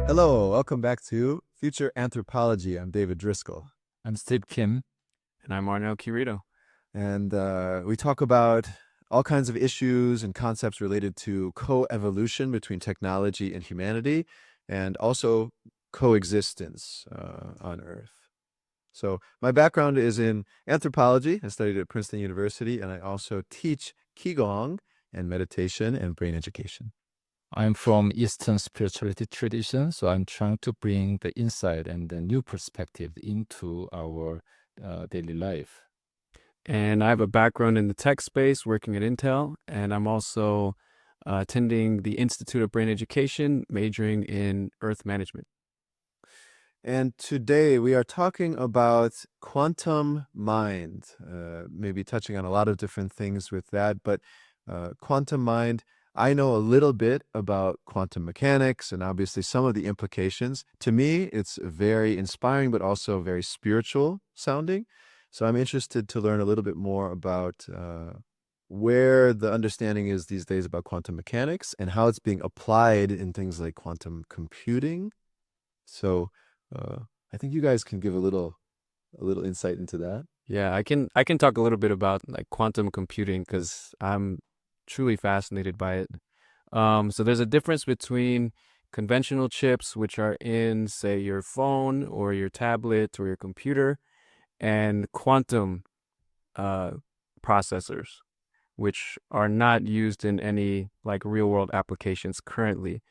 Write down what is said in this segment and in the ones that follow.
Hello, welcome back to Future Anthropology. I'm David Driscoll, I'm Steve Kim. And I'm Arnel Quirito. and we talk about all kinds of issues and concepts related to coevolution between technology and humanity, and also coexistence on Earth. So my background is in anthropology. I studied at Princeton University, and I also teach Qigong and meditation and brain education. I'm from Eastern spirituality tradition, so I'm trying to bring the insight and the new perspective into our daily life. And I have a background in the tech space working at Intel, and I'm also attending the Institute of Brain Education, majoring in Earth Management. And today we are talking about quantum mind, maybe touching on a lot of different things with that. But quantum mind, I know a little bit about quantum mechanics and obviously some of the implications. To me, it's very inspiring, but also very spiritual sounding. So I'm interested to learn a little bit more about where the understanding is these days about quantum mechanics and how it's being applied in things like quantum computing. So I think you guys can give a little insight into that. Yeah, I can talk a little bit about like quantum computing because I'm truly fascinated by it. So there's a difference between conventional chips, which are in, say, your phone or your tablet or your computer, and quantum processors, which are not used in any like real world applications currently.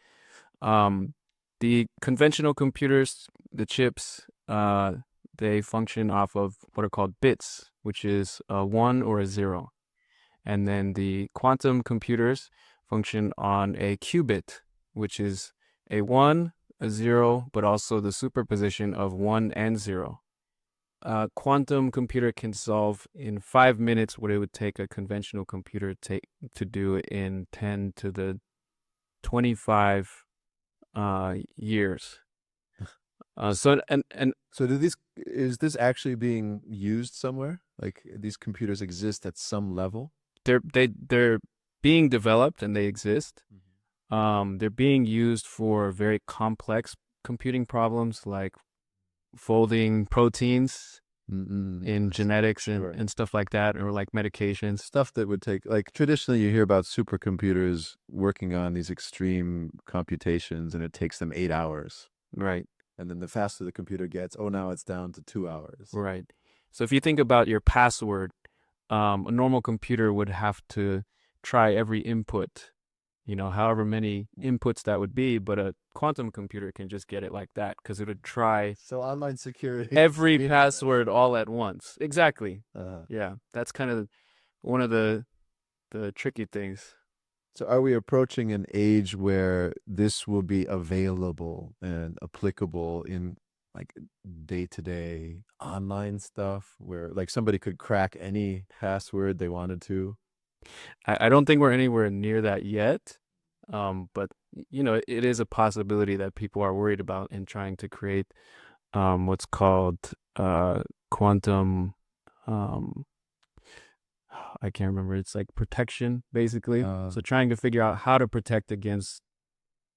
The conventional computers, the chips, they function off of what are called bits, which is a 1 or a 0. And then the quantum computers function on a qubit, which is a 1, a 0, but also the superposition of 1 and 0. A quantum computer can solve in 5 minutes what it would take a conventional computer to do in 10 to the 25 years. So is this actually being used somewhere? Like these computers exist at some level? they're being developed and they exist. They're being used for very complex computing problems like folding proteins in genetics Sure. and stuff like that, or like medications. Stuff that would take, like traditionally you hear about supercomputers working on these extreme computations and it takes them 8 hours. Right, And then the faster the computer gets, now it's down to 2 hours. right. So if you think about your password, a normal computer would have to try every input, however many inputs that would be, but a quantum computer can just get it like that because it would try So online security. every password all at once. Exactly. Uh, Yeah, that's kind of one of the tricky things. So are we approaching an age where this will be available and applicable in like day-to-day online stuff where like somebody could crack any password they wanted to? I don't think we're anywhere near that yet, but it is a possibility that people are worried about in trying to create what's called quantum. I can't remember. It's like protection, basically. So trying to figure out how to protect against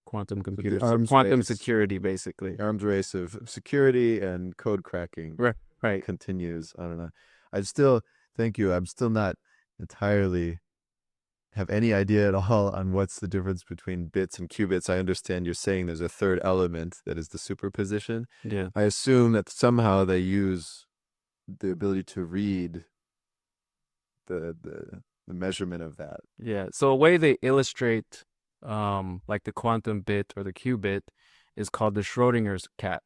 quantum computers, so quantum security, basically. The arms race of security and code cracking Right. continues. I don't know. Thank you. I'm still not entirely have any idea at all on what's the difference between bits and qubits. I understand you're saying there's a third element that is the superposition. Yeah. I assume that somehow they use the ability to read the measurement of that. Yeah. So a way they illustrate like the quantum bit or the qubit is called the Schrodinger's cat.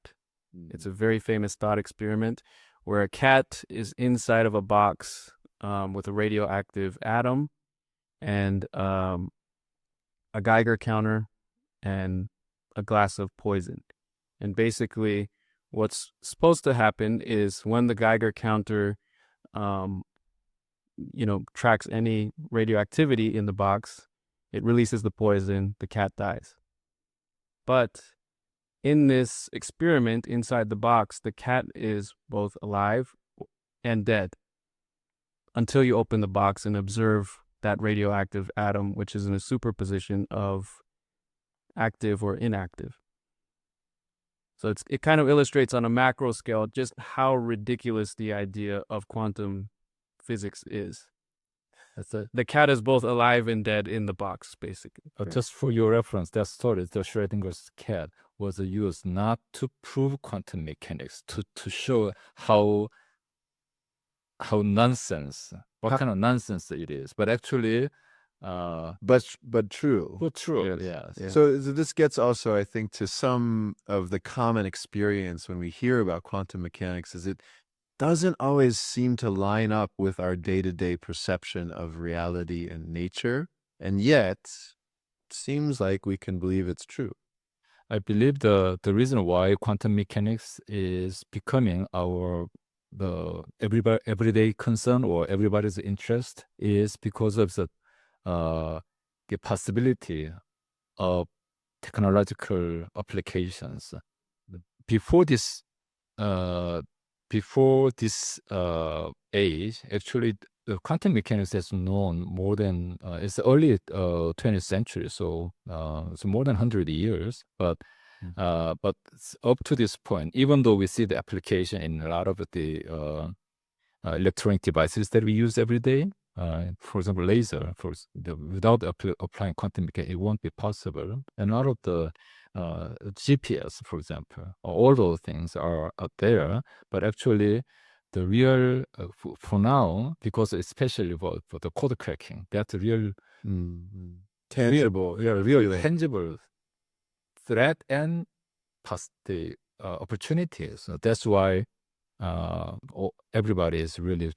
It's a very famous thought experiment where a cat is inside of a box with a radioactive atom and a Geiger counter and a glass of poison. And basically what's supposed to happen is when the Geiger counter tracks any radioactivity in the box, it releases the poison, the cat dies. But in this experiment inside the box, the cat is both alive and dead until you open the box and observe that radioactive atom, which is in a superposition of active or inactive. So it kind of illustrates on a macro scale just how ridiculous the idea of quantum physics is. The cat is both alive and dead in the box, basically. Just for your reference, that story, the Schrodinger's cat, was used not to prove quantum mechanics, to show how nonsense, what kind of nonsense it is, but actually, but true. well, true. Yes. Yes. Yeah. So this gets also, I think, to some of the common experience when we hear about quantum mechanics, is it doesn't always seem to line up with our day-to-day perception of reality and nature, and yet it seems like we can believe it's true. I believe the reason why quantum mechanics is becoming the everyday concern or everybody's interest is because of the possibility of technological applications. Before this uh, age, actually, the quantum mechanics is known more than it's early 20th century, so it's more than 100 years. But up to this point, even though we see the application in a lot of the electronic devices that we use every day, for example, laser, without applying quantum mechanics, it won't be possible. And a lot of the GPS, for example, all those things are out there, but actually the real, for now, because especially for the code cracking, that's a real Tangible, real feeling. tangible threat and the opportunities. So that's why everybody is really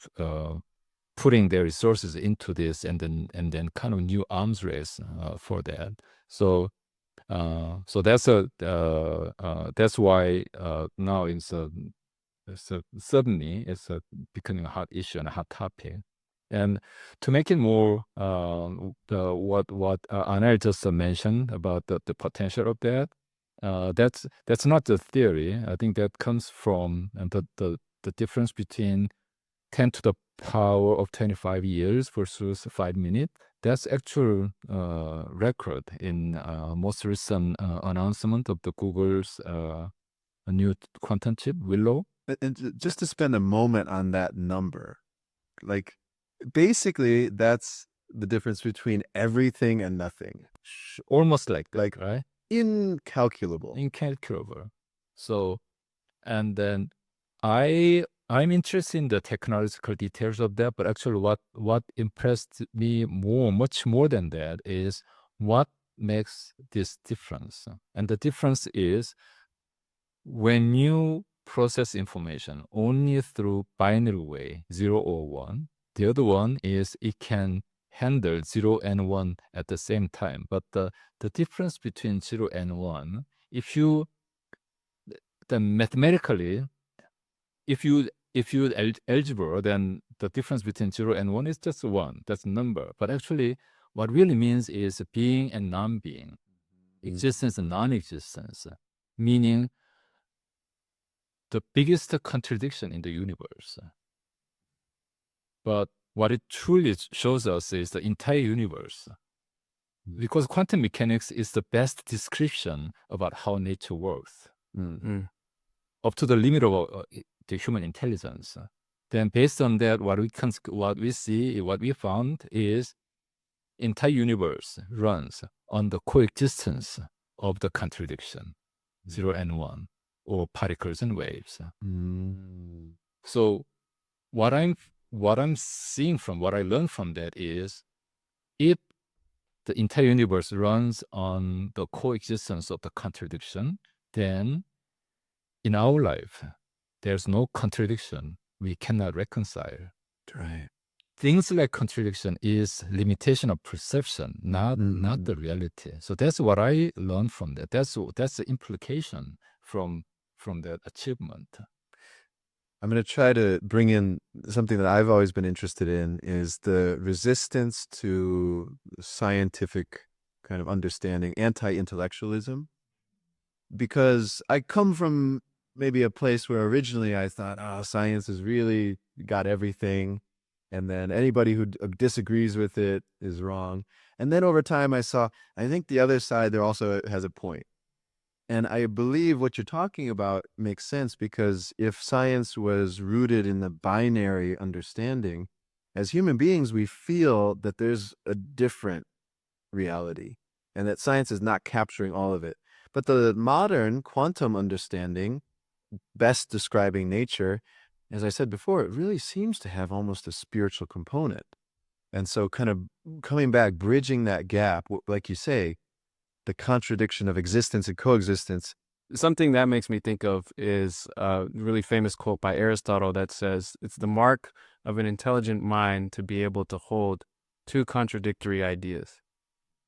putting their resources into this, and then kind of new arms race for that. So that's why now suddenly it's becoming a hot issue and a hot topic. And to make it more, what Arnel just mentioned about the potential of that, that's not the theory. I think that comes from the difference between 10 to the power of 25 years versus 5 minutes. That's actual record in most recent announcement of the Google's new quantum chip, Willow. And just to spend a moment on that number, like basically that's the difference between everything and nothing. Almost like that, right? Incalculable. So, and then I'm interested in the technological details of that, but actually what impressed me much more than that is what makes this difference. And the difference is when you process information only through binary way, 0 or 1, the other one is it can handle 0 and 1 at the same time. But the difference between 0 and 1, mathematically, if you algebra, then the difference between 0 and 1 is just 1. That's a number. But actually, what really means is being and non-being, existence and non-existence, meaning the biggest contradiction in the universe. But what it truly shows us is the entire universe. Because quantum mechanics is the best description about how nature works. Up to the limit of the human intelligence. Then based on that, what we found is entire universe runs on the coexistence of the contradiction, 0 and 1, or particles and waves. So what I'm seeing from what I learned from that is, if the entire universe runs on the coexistence of the contradiction, then in our life, there's no contradiction we cannot reconcile. Right. Things like contradiction is limitation of perception, not the reality. So that's what I learned from that. That's the implication from that achievement. I'm going to try to bring in something that I've always been interested in, is the resistance to scientific kind of understanding, anti-intellectualism. Because I come from maybe a place where originally I thought, science has really got everything. And then anybody who disagrees with it is wrong. And then over time I saw, I think the other side there also has a point. And I believe what you're talking about makes sense, because if science was rooted in the binary understanding, as human beings, we feel that there's a different reality and that science is not capturing all of it. But the modern quantum understanding, best describing nature, as I said before, it really seems to have almost a spiritual component. And so kind of coming back, bridging that gap, like you say, the contradiction of existence and coexistence. Something that makes me think of is a really famous quote by Aristotle that says, it's the mark of an intelligent mind to be able to hold two contradictory ideas.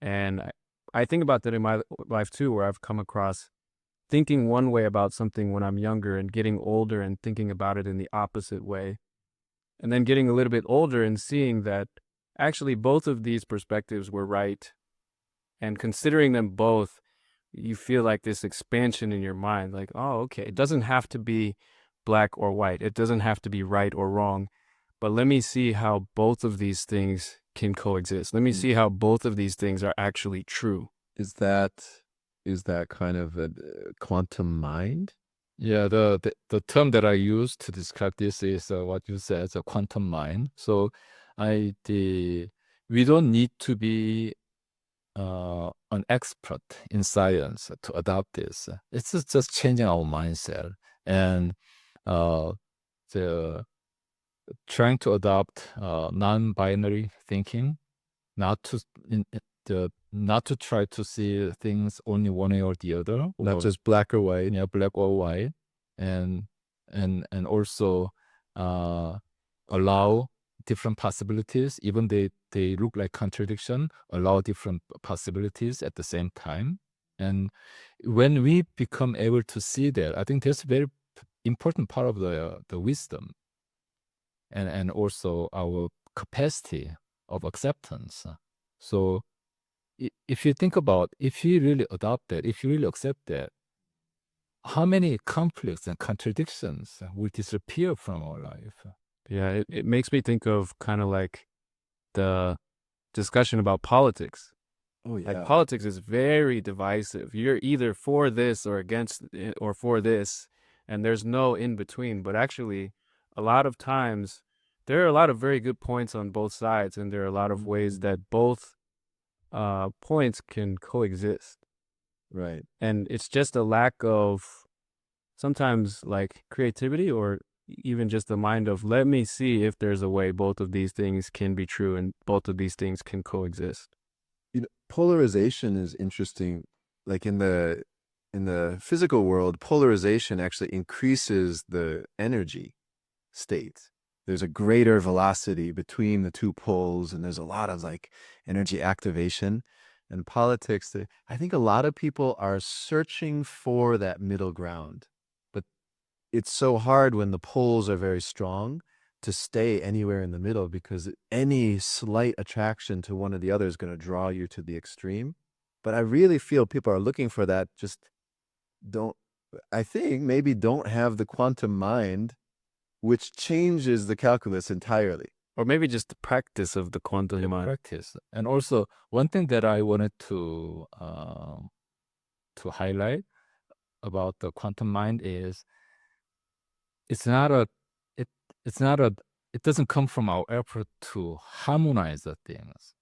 And I think about that in my life too, where I've come across thinking one way about something when I'm younger and getting older and thinking about it in the opposite way. And then getting a little bit older and seeing that actually both of these perspectives were right. And considering them both, you feel like this expansion in your mind, like, oh, okay, it doesn't have to be black or white. It doesn't have to be right or wrong. But let me see how both of these things can coexist. Let me see how both of these things are actually true. Is that kind of a quantum mind? Yeah, the term that I use to describe this is what you said, a quantum mind. So we don't need to be an expert in science to adopt this. It's just changing our mindset and the trying to adopt non-binary thinking, not to not to try to see things only one way or the other, Not just black or white. yeah, black or white, and also allow different possibilities, even they look like contradiction, allow different possibilities at the same time. And when we become able to see that, I think that's a very important part of the wisdom and also our capacity of acceptance. So if you think about, if you really adopt that, if you really accept that, how many conflicts and contradictions will disappear from our life? Yeah, it makes me think of kind of like the discussion about politics. Oh, yeah. Like politics is very divisive. You're either for this or against it or for this, and there's no in between. But actually, a lot of times, there are a lot of very good points on both sides, and there are a lot of ways that both points can coexist. Right. And it's just a lack of sometimes like creativity or even just the mind of, let me see if there's a way both of these things can be true and both of these things can coexist. You know, polarization is interesting. Like in the physical world, polarization actually increases the energy state. There's a greater velocity between the two poles, and there's a lot of like energy activation. And politics, I think a lot of people are searching for that middle ground, but it's so hard when the poles are very strong to stay anywhere in the middle, because any slight attraction to one or the other is going to draw you to the extreme. But I really feel people are looking for that, just don't, I think maybe don't have the quantum mind, which changes the calculus entirely. Or maybe just the practice of the quantum mind. Practice. And also one thing that I wanted to highlight about the quantum mind is it doesn't come from our effort to harmonize the things.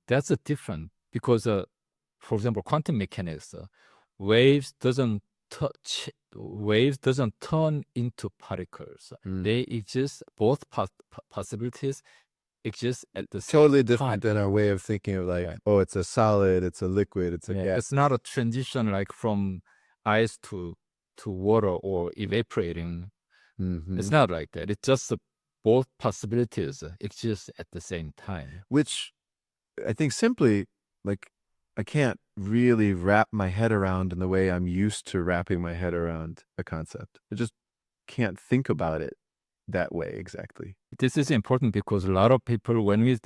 That's a different, because for example, quantum mechanics, waves doesn't turn into particles. They exist, both possibilities exist at the same Totally different time. than our way of thinking of like, oh, it's a solid, it's a liquid, it's a gas. It's not a transition like from ice to water or evaporating. It's not like that. It's just both possibilities exist at the same time. Which I think simply, like, I can't really wrap my head around in the way I'm used to wrapping my head around a concept. I just can't think about it that way exactly. This is important because a lot of people, when we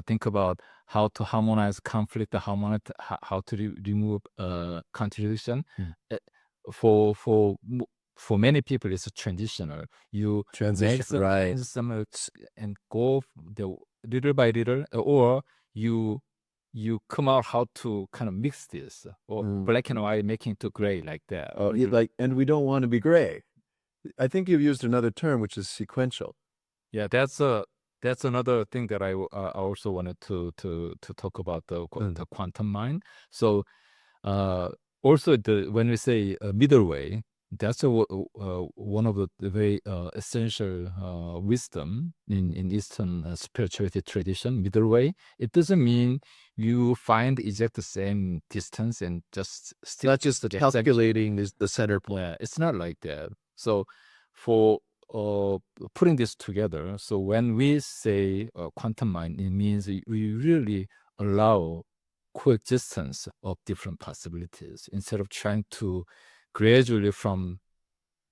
think about how to harmonize conflict, how to remove contradiction, for many people it's a transitional. You Transition, right? some and go the little by little, or you you come out how to kind of mix this or black and white making to gray like that. Oh, and we don't want to be gray. I think you've used another term, which is sequential. Yeah, that's another thing that I also wanted to talk about the quantum mind. So also when we say middle way, that's one of the very essential wisdom in Eastern spirituality tradition. Middle way. It doesn't mean you find exact the same distance and just stick. Not just the calculating is the center point. Yeah, it's not like that. So for putting this together, so when we say quantum mind, it means we really allow coexistence of different possibilities instead of trying to gradually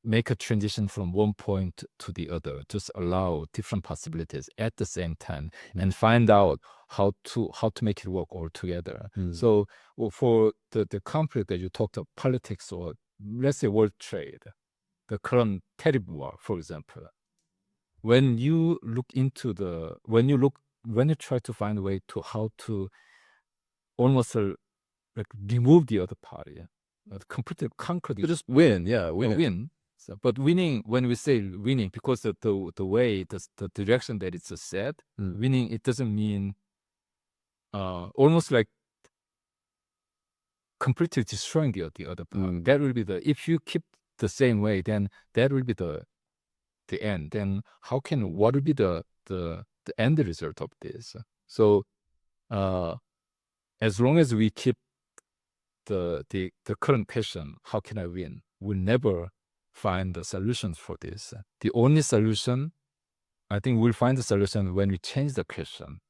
make a transition from one point to the other. Just allow different possibilities at the same time and find out how to make it work all together. So for the conflict that you talked about, politics or let's say world trade, the current tariff war, for example, when you try to find a way to how to almost like remove the other party, completely conquer the, just win, win. So, but winning, when we say winning, because the way the direction that it's set, winning, it doesn't mean almost like completely destroying the other part. That will be if you keep the same way, then that will be the end. Then what will be the end result of this? So as long as we keep the current question, how can I win? We'll never find the solutions for this. The only solution, I think we'll find the solution when we change the question.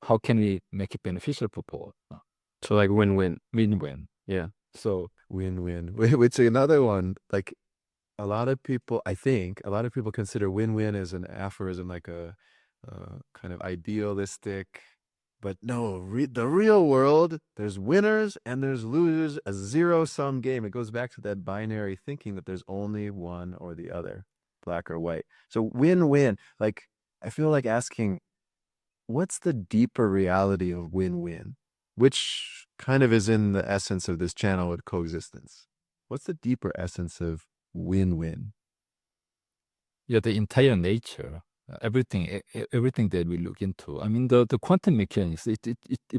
How can we make it beneficial for both? So like win-win. Win-win. Yeah. So win-win. Which another one, like a lot of people consider win-win as an aphorism, like a kind of idealistic. But no, the real world, there's winners and there's losers, a zero-sum game. It goes back to that binary thinking that there's only one or the other, black or white. So win-win, like I feel like asking, what's the deeper reality of win-win? Which kind of is in the essence of this channel with Coexistence. What's the deeper essence of win-win? Yeah, the entire nature. Everything that we look into. I mean, the quantum mechanics, it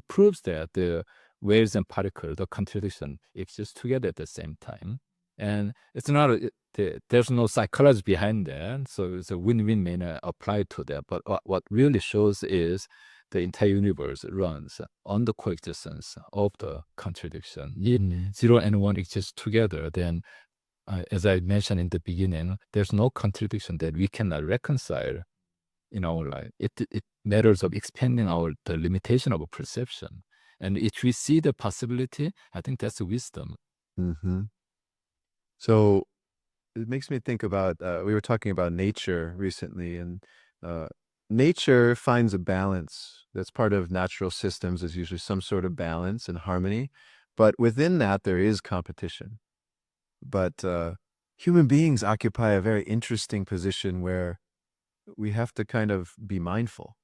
proves that the waves and particles, the contradiction, exist together at the same time. And it's not, there's no psychology behind that. So it's a win-win may not apply to that. But what really shows is the entire universe runs on the coexistence of the contradiction. If 0 and 1 exist together, then as I mentioned in the beginning, there's no contradiction that we cannot reconcile in our life. It matters of expanding the limitation of a perception. And if we see the possibility, I think that's wisdom. So it makes me think about, we were talking about nature recently, and nature finds a balance. That's part of natural systems, is usually some sort of balance and harmony. But within that, there is competition. But human beings occupy a very interesting position where we have to kind of be mindful,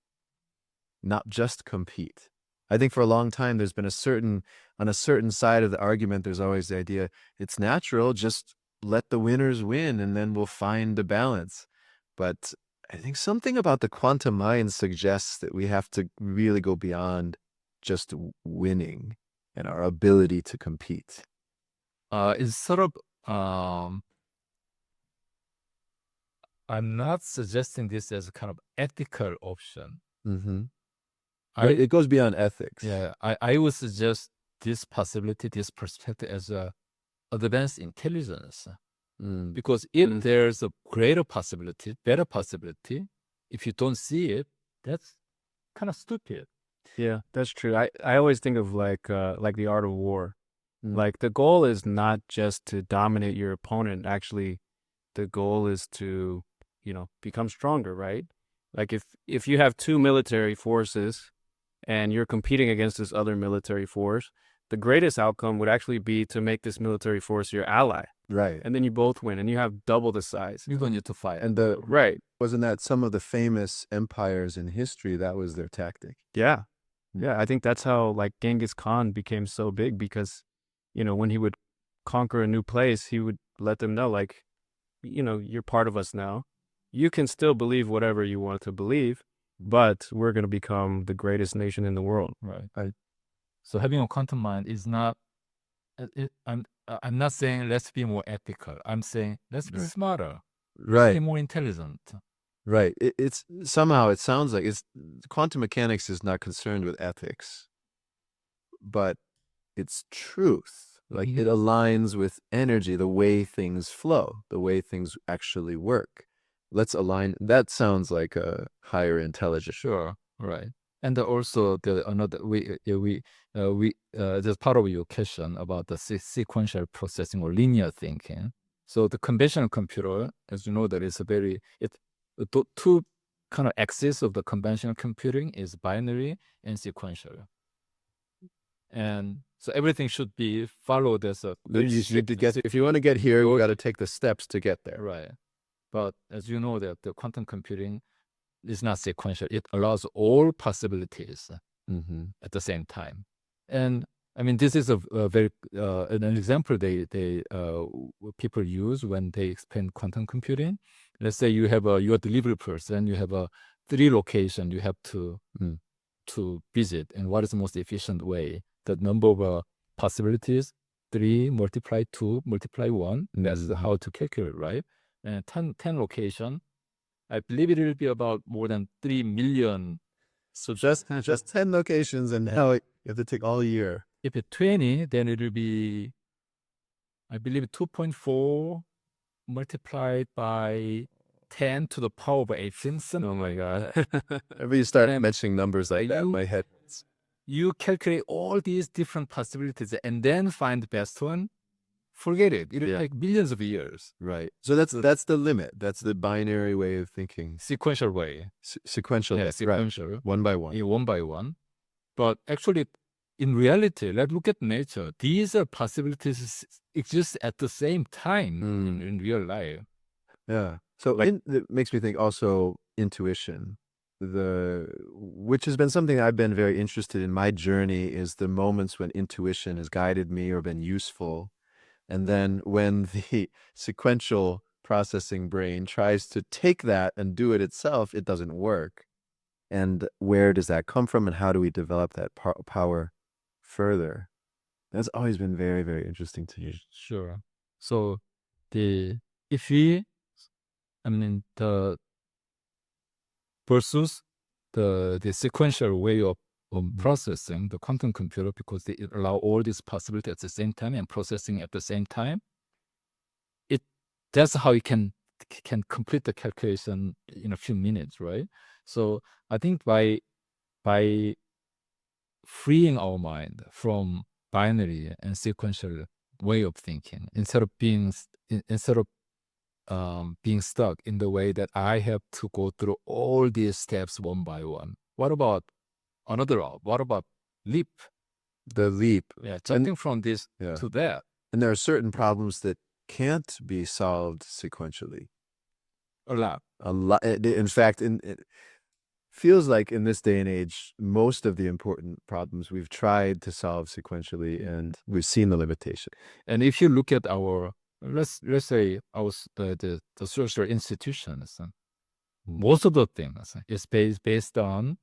not just compete. I think for a long time, there's been on a certain side of the argument, there's always the idea, it's natural, just let the winners win and then we'll find the balance. But I think something about the quantum mind suggests that we have to really go beyond just winning and our ability to compete. It's sort of, I'm not suggesting this as a kind of ethical option. It goes beyond ethics. Yeah, I would suggest this possibility, this perspective as a advanced intelligence. Because if there's a greater possibility, better possibility, if you don't see it, that's kind of stupid. Yeah, that's true. I always think of like the art of war. Like the goal is not just to dominate your opponent. Actually, the goal is to, become stronger, right? Like if you have two military forces and you're competing against this other military force, the greatest outcome would actually be to make this military force your ally. Right. And then you both win and you have double the size. You don't need to fight. And wasn't that some of the famous empires in history, that was their tactic? Yeah. Yeah, I think that's how like Genghis Khan became so big because, when he would conquer a new place, he would let them know like, you're part of us now. You can still believe whatever you want to believe, but we're going to become the greatest nation in the world. Right. So having a quantum mind is not. I'm not saying let's be more ethical. I'm saying let's be smarter. Right. Be more intelligent. Right. It's somehow it sounds like quantum mechanics is not concerned with ethics, but it's truth. Like it aligns with energy, the way things flow, the way things actually work. Let's align. That sounds like a higher intelligence. Sure. Right. And also there's part of your question about the sequential processing or linear thinking. So the conventional computer, as you know, the two kind of axes of the conventional computing is binary and sequential. And so everything should be followed as a. If you want to get here, you got to take the steps to get there. Right. But as you know, that the quantum computing is not sequential. It allows all possibilities at the same time. And I mean, this is a very an example people use when they explain quantum computing. Let's say you're a delivery person. You have 3 locations you have to visit, and what is the most efficient way? The number of possibilities, 3 multiply 2 multiply 1. That's how to calculate, right? And 10 location. I believe it will be about more than 3 million. So just 10 locations, and now you have to take all year. If it's 20, then it will be, I believe, 2.4 multiplied by 10 to the power of 18. Oh my God. Whenever you start mentioning numbers like that, my head. You calculate all these different possibilities and then find the best one. Forget it. It will take millions of years. Right. So that's the limit. That's the binary way of thinking. Sequential way. Sequential. Yeah, sequential. Right. One by one. Yeah, one by one. But actually, in reality, let's look at nature. These are possibilities exist at the same time in real life. Yeah. So it makes me think also intuition. Which has been something I've been very interested in. My journey is the moments when intuition has guided me or been useful. And then when the sequential processing brain tries to take that and do it itself, it doesn't work. And where does that come from, and how do we develop that power further? That's always been very, very interesting to me. Sure. So the versus the sequential way of processing the quantum computer, because it allow all these possibilities at the same time and processing at the same time. That's how you can complete the calculation in a few minutes, right? So I think by freeing our mind from binary and sequential way of thinking, instead of being stuck in the way that I have to go through all these steps one by one. What about another route? What about leap? The leap. Yeah, jumping from this to that. And there are certain problems that can't be solved sequentially. A lot. In fact, it feels like in this day and age, most of the important problems we've tried to solve sequentially, and we've seen the limitation. And if you look at our, let's say the social institutions, most of the things is based on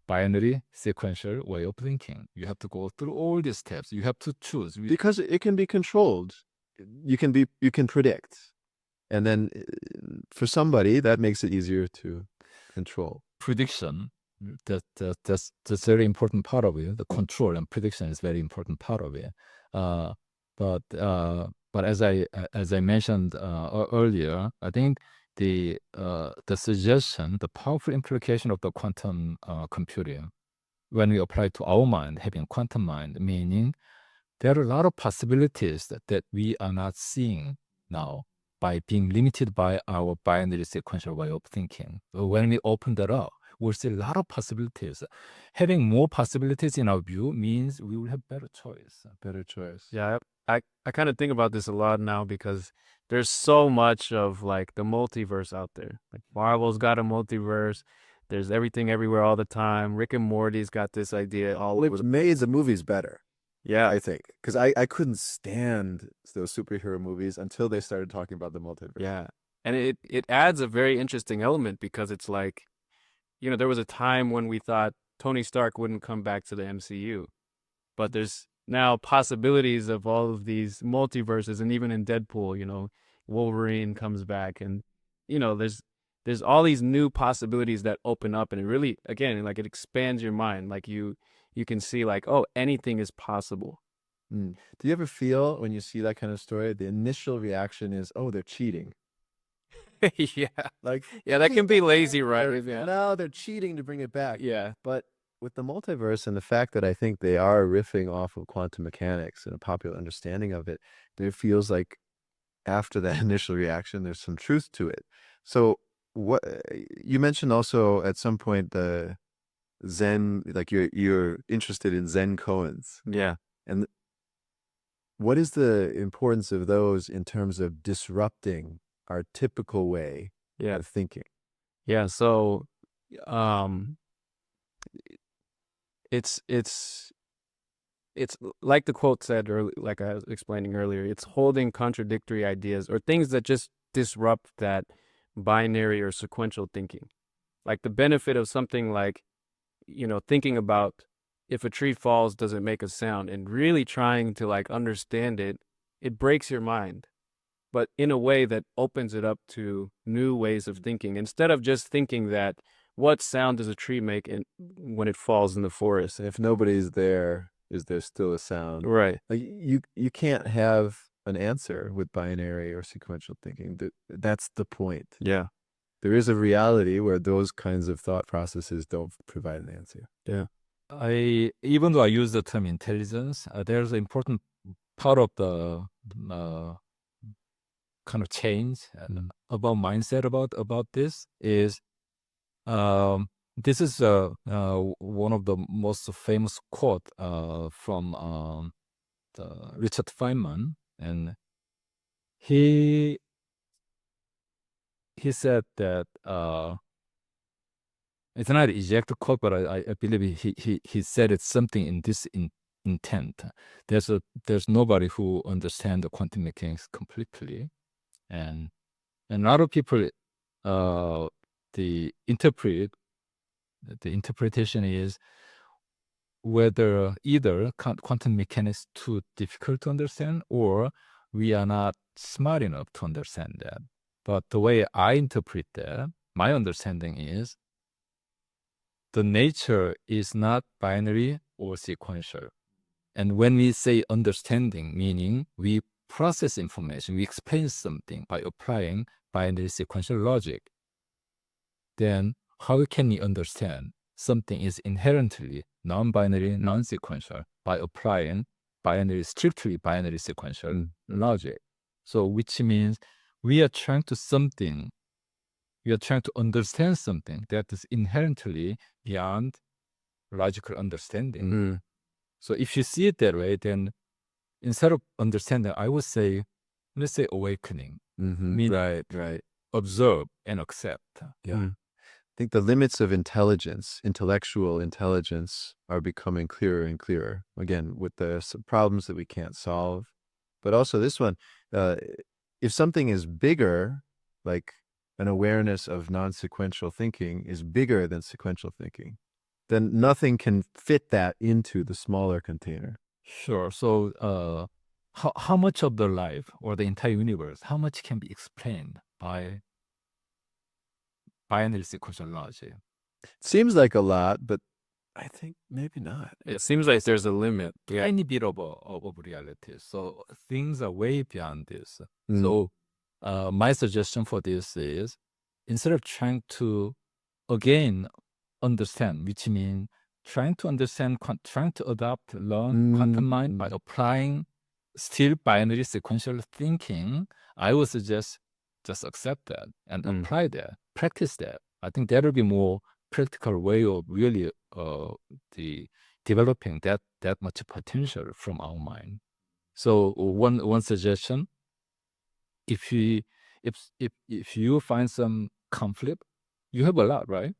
binary sequential way of thinking. You have to go through all these steps. You have to choose because it can be controlled. You can predict, and then for somebody that makes it easier to control. Prediction, that's a very important part of it. The control and prediction is very important part of it. But as I mentioned earlier, I think the suggestion, the powerful implication of the quantum computing, when we apply to our mind, having quantum mind, meaning there are a lot of possibilities that we are not seeing now by being limited by our binary sequential way of thinking. When we open that up, we'll see a lot of possibilities. Having more possibilities in our view means we will have better choice. Yeah, I kind of think about this a lot now because there's so much of like the multiverse out there. Like Marvel's got a multiverse. There's everything everywhere all the time. Rick and Morty's got this idea all over Which made the movies better, Yeah. I think. Because I couldn't stand those superhero movies until they started talking about the multiverse. Yeah. And it adds a very interesting element because it's like, there was a time when we thought Tony Stark wouldn't come back to the MCU. But there's now possibilities of all of these multiverses, and even in Deadpool, Wolverine comes back, and there's all these new possibilities that open up, and it really, again, like it expands your mind. Like you can see like, oh, anything is possible. Do you ever feel when you see that kind of story, the initial reaction is, oh, they're cheating? Yeah. Like, Yeah, that can be lazy, right? Yeah. No, they're cheating to bring it back. Yeah. But with the multiverse and the fact that I think they are riffing off of quantum mechanics and a popular understanding of it, there feels like after that initial reaction, there's some truth to it. So what you mentioned also at some point the Zen, like you're interested in Zen koans. Yeah. And what is the importance of those in terms of disrupting our typical way of thinking? Yeah. So, it's like the quote said, or like I was explaining earlier, it's holding contradictory ideas or things that just disrupt that binary or sequential thinking. Like the benefit of something like, thinking about if a tree falls, does it make a sound, and really trying to like understand it, it breaks your mind, but in a way that opens it up to new ways of thinking, instead of just thinking that what sound does a tree make when it falls in the forest? If nobody's there, is there still a sound? Right. Like you can't have an answer with binary or sequential thinking. That's the point. Yeah. There is a reality where those kinds of thought processes don't provide an answer. Yeah. Even though I use the term intelligence, there's an important part of the kind of change about mindset about this is this is one of the most famous quote from the Richard Feynman, and he said that it's not an exact quote, but I believe he said it's something in this intent. There's nobody who understands the quantum mechanics completely, and a lot of people the interpretation is whether either quantum mechanics too difficult to understand or we are not smart enough to understand that. But the way I interpret that, my understanding is the nature is not binary or sequential. And when we say understanding, meaning we process information, we explain something by applying binary sequential logic, then how can we understand something is inherently non-binary, non-sequential by applying strictly binary sequential logic? So which means we are trying to understand something that is inherently beyond logical understanding. So if you see it that way, then instead of understanding, I would say, let's say awakening. Right. Observe and accept. Yeah. I think the limits of intellectual intelligence, are becoming clearer and clearer. Again, with the problems that we can't solve. But also this one, if something is bigger, like an awareness of non-sequential thinking is bigger than sequential thinking, then nothing can fit that into the smaller container. Sure. So how much of the life or the entire universe, how much can be explained by binary sequential logic? Seems like a lot, but I think maybe not. It seems like there's a limit. Yeah. Tiny bit of reality. So things are way beyond this. So my suggestion for this is, instead of trying to again understand, which means trying to understand, trying to learn quantum mind by applying still binary sequential thinking, I would suggest just accept that and apply that, practice that. I think that will be more practical way of really developing that much potential from our mind. So one suggestion, if you find some conflict, you have a lot, right?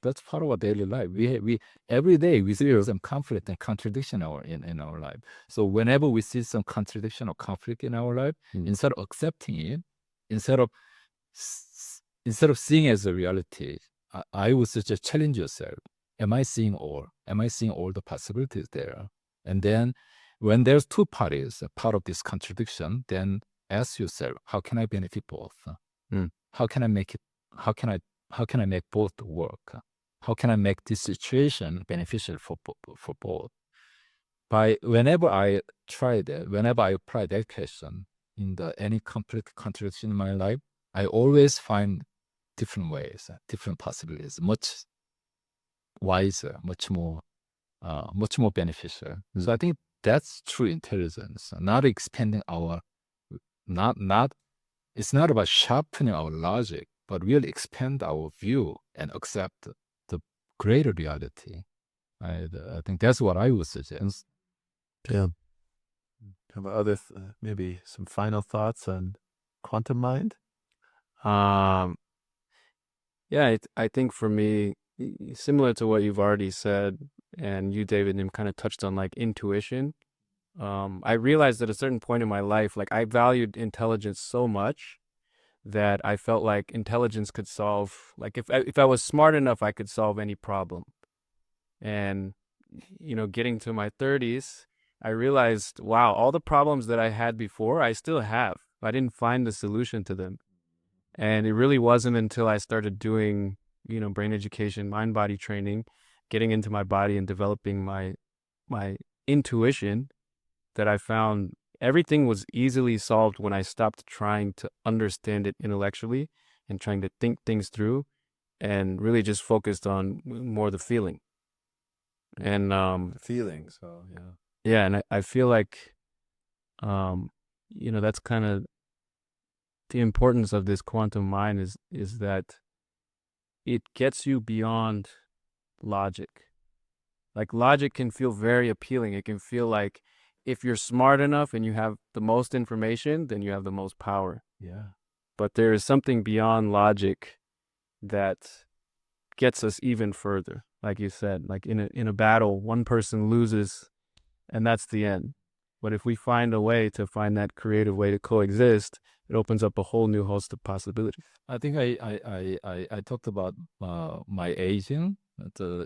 That's part of our daily life. We every day we see some conflict and contradiction in our life. So whenever we see some contradiction or conflict in our life, instead of accepting it, instead of seeing it as a reality, I would suggest challenge yourself. Am I seeing all? Am I seeing all the possibilities there? And then when there's two parties, a part of this contradiction, then ask yourself, how can I benefit both? How can I make it? How can I make both work? How can I make this situation beneficial for both? By whenever I try that, whenever I apply that question in any complete contradiction in my life, I always find different ways, different possibilities, much wiser, much more beneficial. So I think that's true intelligence, not expanding it's not about sharpening our logic, but really expand our view and accept the greater reality. I think that's what I would suggest. Yeah. How about other maybe some final thoughts on quantum mind? Yeah, I think for me, similar to what you've already said, and you, David, kind of touched on like intuition. I realized at a certain point in my life, like I valued intelligence so much that I felt like intelligence could solve, like if I was smart enough, I could solve any problem. And, getting to my 30s, I realized, wow, all the problems that I had before, I still have. I didn't find the solution to them. And it really wasn't until I started doing, brain education, mind body training, getting into my body and developing my intuition that I found everything was easily solved when I stopped trying to understand it intellectually and trying to think things through and really just focused on more the feeling. And Feelings. So yeah. yeah, and I feel like that's kind of the importance of this quantum mind is that it gets you beyond logic. Like logic can feel very appealing. It can feel like if you're smart enough and you have the most information, then you have the most power. Yeah. But there is something beyond logic that gets us even further. Like you said, like in a battle, one person loses and that's the end. But if we find a way to find that creative way to coexist, it opens up a whole new host of possibilities. I think I talked about my aging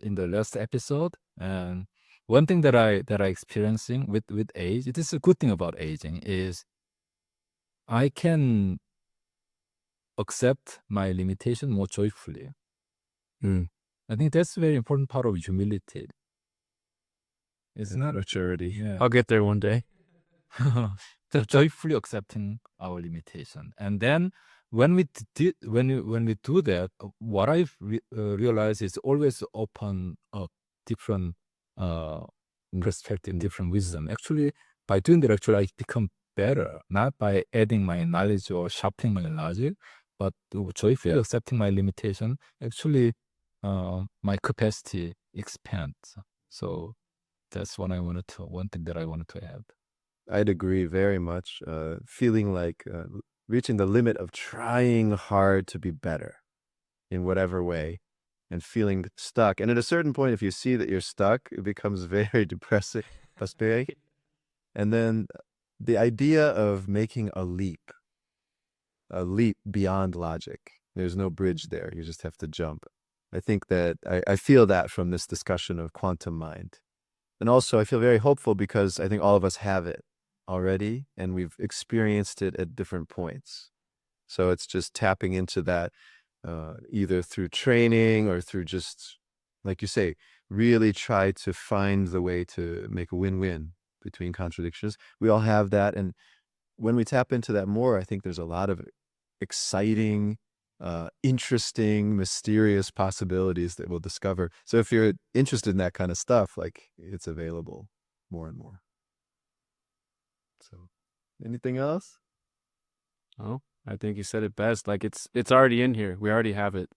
in the last episode, and one thing that I experiencing with age, it is a good thing about aging, is I can accept my limitation more joyfully. I think that's a very important part of humility. It's not maturity. Yeah. I'll get there one day. So joyfully accepting our limitation, and then when we do that, what I've realized is always open up different perspective, different wisdom. Actually, by doing that, actually I become better, not by adding my knowledge or sharpening my logic, but joyfully accepting my limitation. Actually, my capacity expands. So that's what one thing that I wanted to add. I'd agree very much. Feeling like reaching the limit of trying hard to be better in whatever way and feeling stuck. And at a certain point, if you see that you're stuck, it becomes very depressing. And then the idea of making a leap beyond logic. There's no bridge there. You just have to jump. I think that I feel that from this discussion of quantum mind. And also I feel very hopeful because I think all of us have it already and we've experienced it at different points. So it's just tapping into that either through training or through just, like you say, really try to find the way to make a win-win between contradictions. We all have that. And when we tap into that more, I think there's a lot of exciting, interesting, mysterious possibilities that we'll discover. So if you're interested in that kind of stuff, like it's available more and more. So anything else? Oh, I think you said it best. Like it's already in here. We already have it.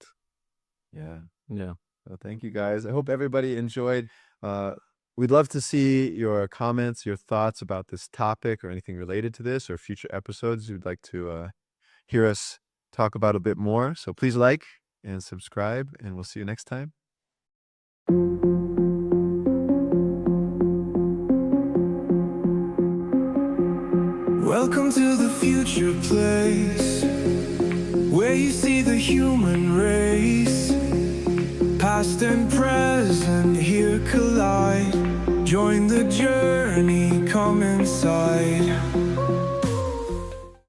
Yeah. Yeah. Well, thank you guys. I hope everybody enjoyed. We'd love to see your comments, your thoughts about this topic or anything related to this or future episodes you'd like to hear us talk about a bit more. So please like, and subscribe, and we'll see you next time. Welcome to the future place, where you see the human race. Past and present here collide. Join the journey, come inside.